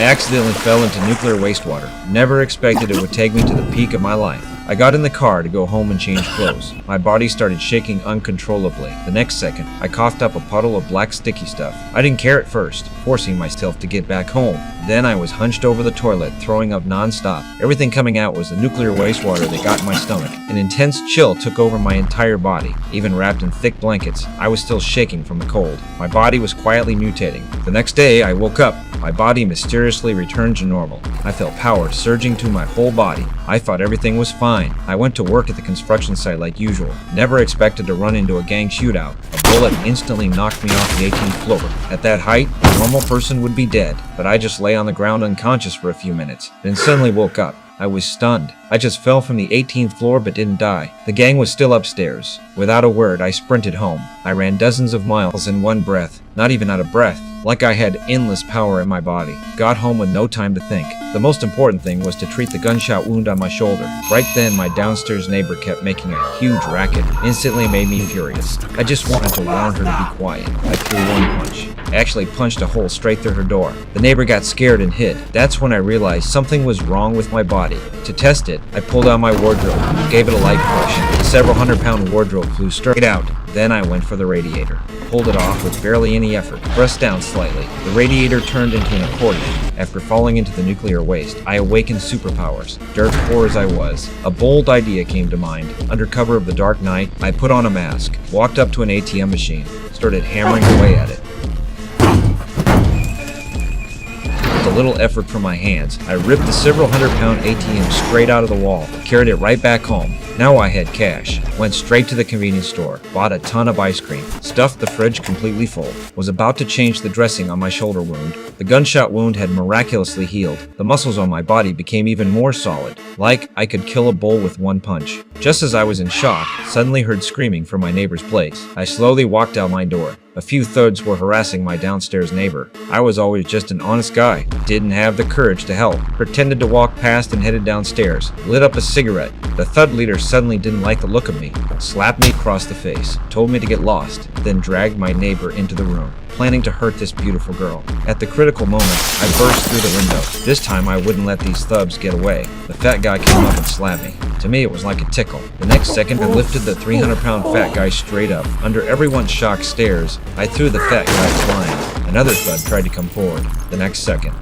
accidentally fell into nuclear wastewater. Never expected it would take me to the peak of my life. I got in the car to go home and change clothes. My body started shaking uncontrollably. The next second, I coughed up a puddle of black sticky stuff. I didn't care at first, forcing myself to get back home. Then I was hunched over the toilet, throwing up non-stop. Everything coming out was the nuclear wastewater that got in my stomach. An intense chill took over my entire body. Even wrapped in thick blankets, I was still shaking from the cold. My body was quietly mutating. The next day, I woke up. My body mysteriously returned to normal. I felt power surging to my whole body. I thought everything was fine. I went to work at the construction site like usual. Never expected to run into a gang shootout. A bullet instantly knocked me off the 18th floor. At that height, a normal person would be dead, but I just lay on the ground unconscious for a few minutes, then suddenly woke up. I was stunned. I just fell from the 18th floor but didn't die. The gang was still upstairs. Without a word, I sprinted home. I ran dozens of miles in one breath, not even out of breath, like I had endless power in my body. Got home with no time to think. The most important thing was to treat the gunshot wound on my shoulder. Right then, my downstairs neighbor kept making a huge racket. Instantly made me furious. I just wanted to warn her to be quiet. I threw one punch. I actually punched a hole straight through her door. The neighbor got scared and hid. That's when I realized something was wrong with my body. To test it, I pulled out my wardrobe, gave it a light push. The several hundred-pound wardrobe flew straight out. Then I went for the radiator. Pulled it off with barely any effort. Pressed down slightly. The radiator turned into an accordion. After falling into the nuclear waste, I awakened superpowers. Dirt poor as I was, a bold idea came to mind. Under cover of the dark night, I put on a mask, walked up to an ATM machine, started hammering away at it. With a little effort from my hands, I ripped the several hundred-pound ATM straight out of the wall, carried it right back home. Now I had cash. Went straight to the convenience store, bought a ton of ice cream, stuffed the fridge completely full, was about to change the dressing on my shoulder wound. The gunshot wound had miraculously healed. The muscles on my body became even more solid, like I could kill a bull with one punch. Just as I was in shock, suddenly heard screaming from my neighbor's place. I slowly walked out my door. A few thugs were harassing my downstairs neighbor. I was always just an honest guy, didn't have the courage to help, pretended to walk past and headed downstairs, lit up a cigarette. The thug leader suddenly didn't like the look of me, slapped me across the face, told me to get lost, then dragged my neighbor into the room, planning to hurt this beautiful girl. At the critical moment, I burst through the window. This time I wouldn't let these thugs get away. The fat guy came up and slapped me. To me, it was like a tickle. The next second, I lifted the 300-pound fat guy straight up. Under everyone's shocked stares, I threw the fat guy flying. Another thug tried to come forward. The next second,